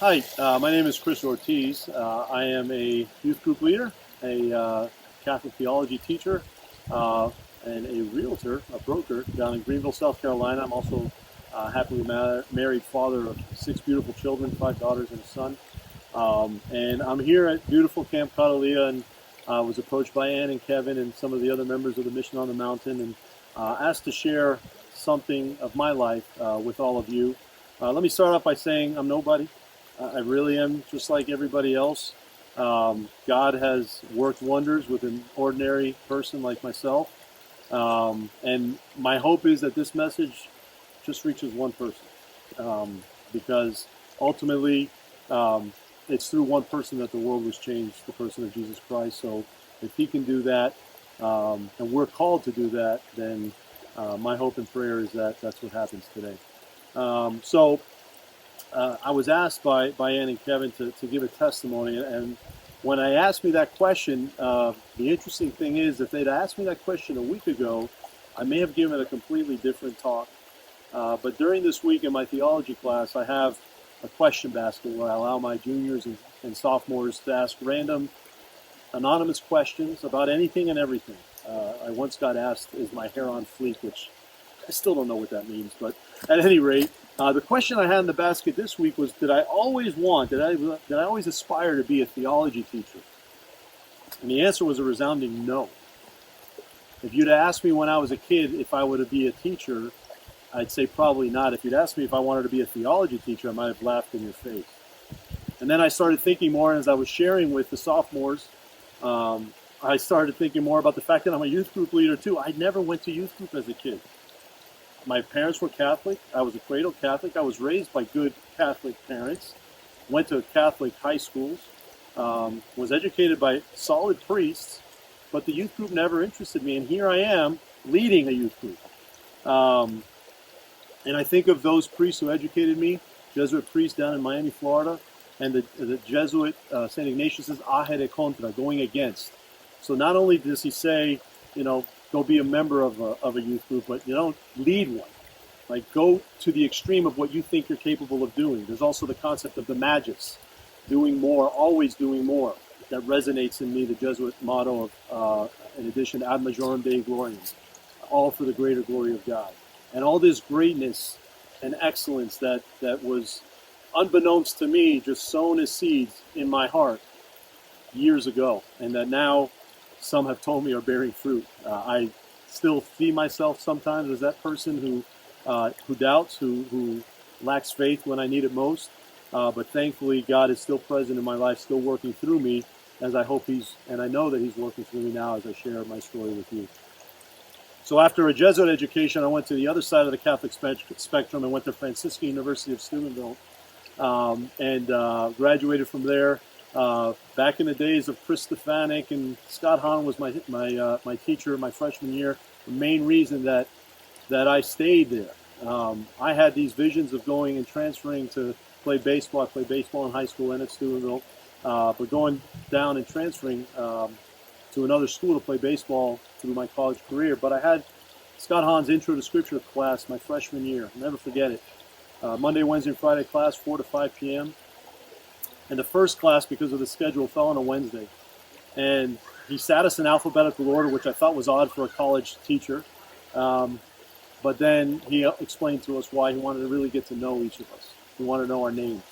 Hi, my name is Chris Ortiz. I am a youth group leader, a Catholic theology teacher, and a realtor, a broker down in Greenville, South Carolina. I'm also a happily married father of 6 beautiful children, 5 daughters and a son. And I'm here at beautiful Camp Catalia, and was approached by Ann and Kevin and some of the other members of the Mission on the Mountain, and asked to share something of my life with all of you. Let me start off by saying I'm nobody. I really am just like everybody else. God has worked wonders with an ordinary person like myself. And my hope is that this message just reaches one person. Because ultimately, it's through one person that the world was changed, the person of Jesus Christ. So if he can do that, and we're called to do that, then my hope and prayer is that that's what happens today. I was asked by Ann and Kevin to give a testimony, and when I asked me that question, the interesting thing is, if they'd asked me that question a week ago, I may have given a completely different talk. But during this week in my theology class, I have a question basket where I allow my juniors and sophomores to ask random, anonymous questions about anything and everything. I once got asked, is my hair on fleek, which I still don't know what that means, but at any rate, the question I had in the basket this week was, did I always aspire to be a theology teacher? And the answer was a resounding no. If you'd asked me when I was a kid if I were to be a teacher, I'd say probably not. If you'd asked me if I wanted to be a theology teacher, I might have laughed in your face. And then I started thinking more, and as I was sharing with the sophomores, I started thinking more about the fact that I'm a youth group leader too. I never went to youth group as a kid. My parents were Catholic. I was a cradle Catholic. I was raised by good Catholic parents. Went to Catholic high schools. Was educated by solid priests, but the youth group never interested me. And here I am leading a youth group. And I think of those priests who educated me, Jesuit priests down in Miami, Florida, and the Jesuit St. Ignatius's "Agere contra," going against. So not only does he say, go be a member of a youth group, but lead one. Like, go to the extreme of what you think you're capable of doing. There's also the concept of the magis, doing more, always doing more. That resonates in me, the Jesuit motto of, in addition, ad majorem Dei gloriam, all for the greater glory of God. And all this greatness and excellence that was, unbeknownst to me, just sown as seeds in my heart years ago, and that now some have told me are bearing fruit. I still see myself sometimes as that person who doubts, who lacks faith when I need it most. But thankfully, God is still present in my life, still working through me, as I hope and I know that he's working through me now as I share my story with you. So after a Jesuit education, I went to the other side of the Catholic spectrum and went to Franciscan University of Steubenville, and graduated from there. Back in the days of Chris Stefanik and Scott Hahn was my teacher my freshman year. The main reason that I stayed there, I had these visions of going and transferring to play baseball. I played baseball in high school and at Steubenville, but going down and transferring to another school to play baseball through my college career. But I had Scott Hahn's Intro to Scripture class my freshman year. I'll never forget it. Monday, Wednesday, and Friday class, 4 to 5 p.m. And the first class, because of the schedule, fell on a Wednesday. And he sat us in alphabetical order, which I thought was odd for a college teacher. But then he explained to us why he wanted to really get to know each of us. He wanted to know our names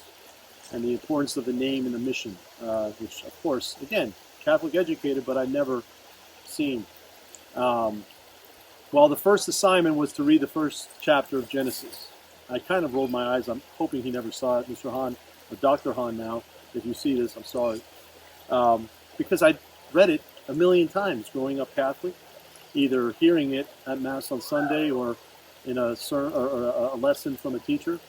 and the importance of the name in the mission, which, of course, again, Catholic educated, but I'd never seen. Well, the first assignment was to read the first chapter of Genesis. I kind of rolled my eyes. I'm hoping he never saw it, Mr. Hahn. Or Dr. Hahn now, if you see this, I'm sorry. Because I read it a million times growing up Catholic, either hearing it at Mass on Sunday or in a lesson from a teacher.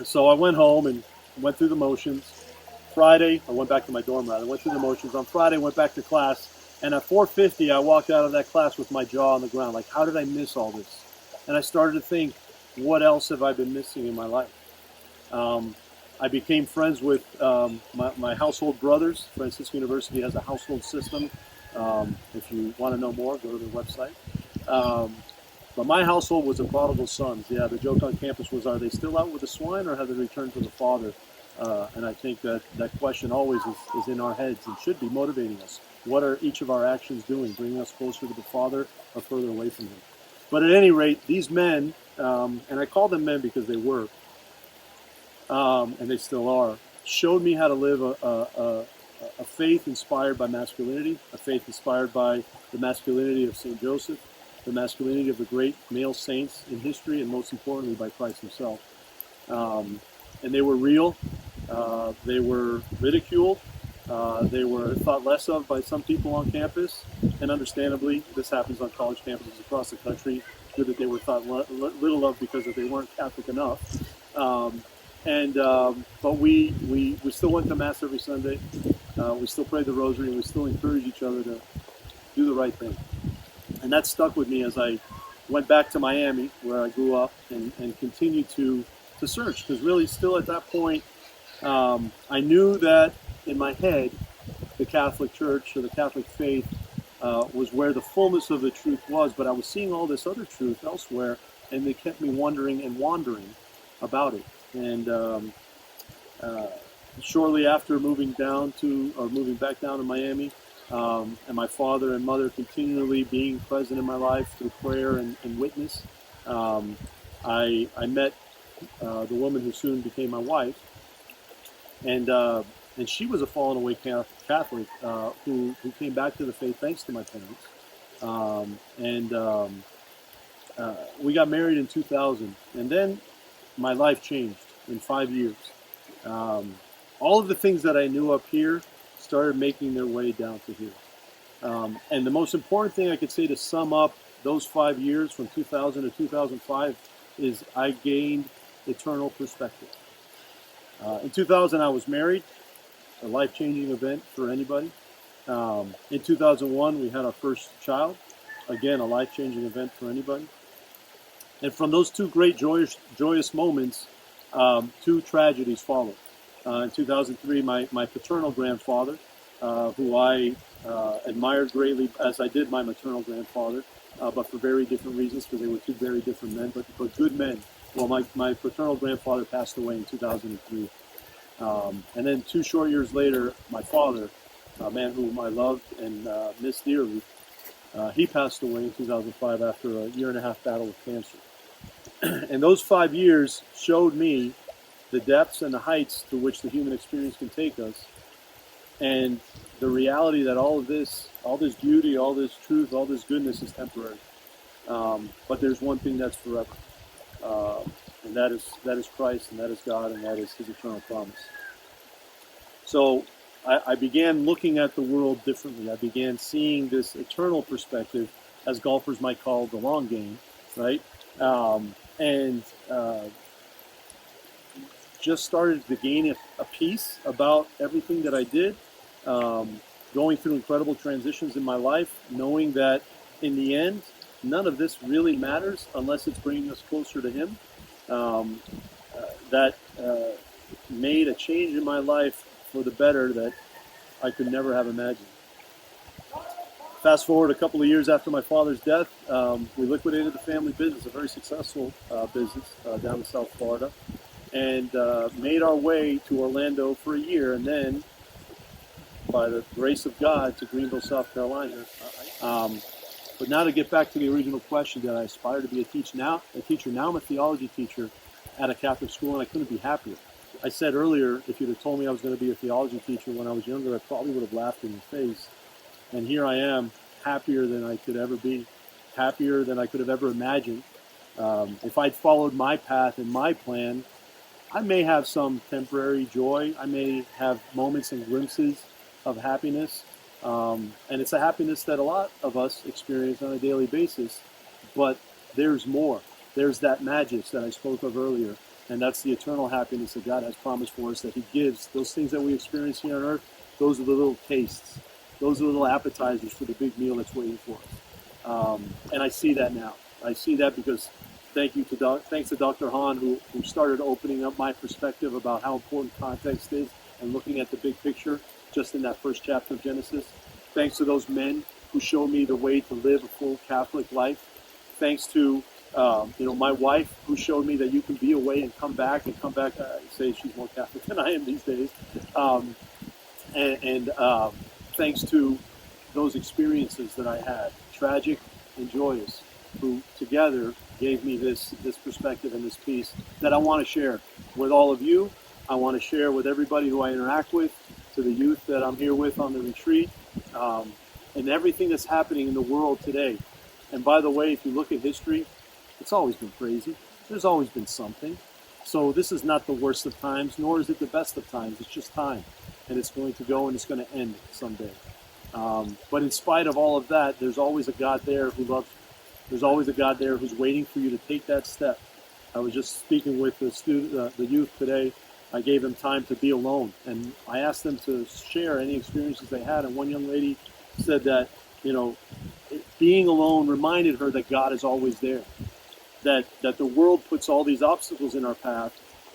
So I went home and went through the motions. Friday, I went back to my dorm rather. I went through the motions. On Friday, I went back to class. And at 4:50, I walked out of that class with my jaw on the ground. Like, how did I miss all this? And I started to think, what else have I been missing in my life? I became friends with my household brothers. Franciscan University has a household system. If you want to know more, go to their website. But my household was a prodigal sons. Yeah, the joke on campus was, are they still out with the swine or have they returned to the Father? And I think that question always is in our heads and should be motivating us. What are each of our actions doing? Bringing us closer to the Father or further away from Him? But at any rate, these men, and I call them men because they were, and they still are, showed me how to live a faith inspired by masculinity, a faith inspired by the masculinity of St. Joseph, the masculinity of the great male saints in history, and most importantly by Christ Himself. And they were real. They were ridiculed. They were thought less of by some people on campus, and understandably, this happens on college campuses across the country. Good that they were thought little of because they weren't Catholic enough. But we still went to Mass every Sunday. We still prayed the Rosary, and we still encouraged each other to do the right thing. And that stuck with me as I went back to Miami, where I grew up, and continued to search. Because really, still at that point, I knew that in my head, the Catholic Church or the Catholic faith was where the fullness of the truth was. But I was seeing all this other truth elsewhere, and they kept me wondering and wandering about it. And shortly after moving back down to Miami, and my father and mother continually being present in my life through prayer and witness, I met the woman who soon became my wife, and she was a fallen away Catholic who came back to the faith thanks to my parents, we got married in 2000, and then my life changed in 5 years. All of the things that I knew up here started making their way down to here. And the most important thing I could say to sum up those 5 years from 2000 to 2005 is I gained eternal perspective. In 2000, I was married, a life-changing event for anybody. In 2001, we had our first child, again, a life-changing event for anybody. And from those two great joyous moments, two tragedies followed. In 2003, my paternal grandfather, who I admired greatly, as I did my maternal grandfather, but for very different reasons, because they were two very different men, but good men. Well, my paternal grandfather passed away in 2003. And then 2 short years later, my father, a man whom I loved and missed dearly, he passed away in 2005 after a 1.5-year battle with cancer. And those 5 years showed me the depths and the heights to which the human experience can take us, and the reality that all this beauty, all this truth, all this goodness is temporary. But there's one thing that's forever, and that is Christ, and that is God, and that is His eternal promise. So I began looking at the world differently. I began seeing this eternal perspective, as golfers might call the long game, right? Just started to gain a peace about everything that I did, going through incredible transitions in my life, knowing that in the end, none of this really matters unless it's bringing us closer to Him. That made a change in my life for the better that I could never have imagined. Fast forward a couple of years after my father's death, we liquidated the family business, a very successful business down in South Florida, and made our way to Orlando for a year, and then, by the grace of God, to Greenville, South Carolina. But now to get back to the original question, that I aspire to be a teacher. Now I'm a theology teacher at a Catholic school, and I couldn't be happier. I said earlier, if you'd have told me I was going to be a theology teacher when I was younger, I probably would have laughed in your face. And here I am, happier than I could ever be, happier than I could have ever imagined. If I'd followed my path and my plan, I may have some temporary joy. I may have moments and glimpses of happiness. And it's a happiness that a lot of us experience on a daily basis. But there's more. There's that magic that I spoke of earlier. And that's the eternal happiness that God has promised for us, that He gives. Those things that we experience here on earth, those are the little tastes. Those are the little appetizers for the big meal that's waiting for us. And I see that now. I see that because thanks to Dr. Hahn, who started opening up my perspective about how important context is and looking at the big picture just in that first chapter of Genesis. Thanks to those men who showed me the way to live a full Catholic life. Thanks to My wife, who showed me that you can be away and come back. I say she's more Catholic than I am these days. Um, and thanks to those experiences that I had, tragic and joyous, who together gave me this perspective and this peace that I want to share with all of you. I want to share with everybody who I interact with, to the youth that I'm here with on the retreat, and everything that's happening in the world today. And by the way, if you look at history, it's always been crazy. There's always been something. So this is not the worst of times, nor is it the best of times. It's just time. And it's going to go and it's going to end someday. But in spite of all of that, there's always a God there who loves you. There's always a God there who's waiting for you to take that step. I was just speaking with the youth today. I gave them time to be alone. And I asked them to share any experiences they had. And one young lady said that, being alone reminded her that God is always there. That the world puts all these obstacles in our path,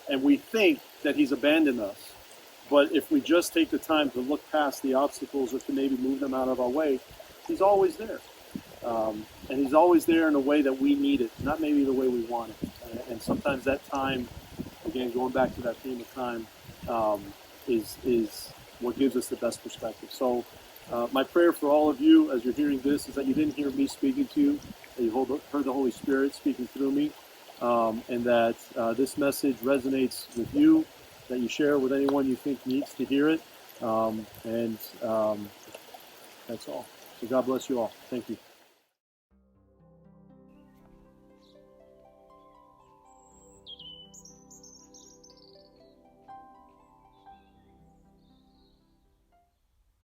and we think that he's abandoned us. But if we just take the time to look past the obstacles or to maybe move them out of our way, he's always there. And he's always there in a way that we need it, not maybe the way we want it. And sometimes that time, again, going back to that theme of time, is what gives us the best perspective. So my prayer for all of you as you're hearing this is that you didn't hear me speaking to you, that you heard the Holy Spirit speaking through me, and that this message resonates with you, that you share with anyone you think needs to hear it. And that's all. So God bless you all. Thank you.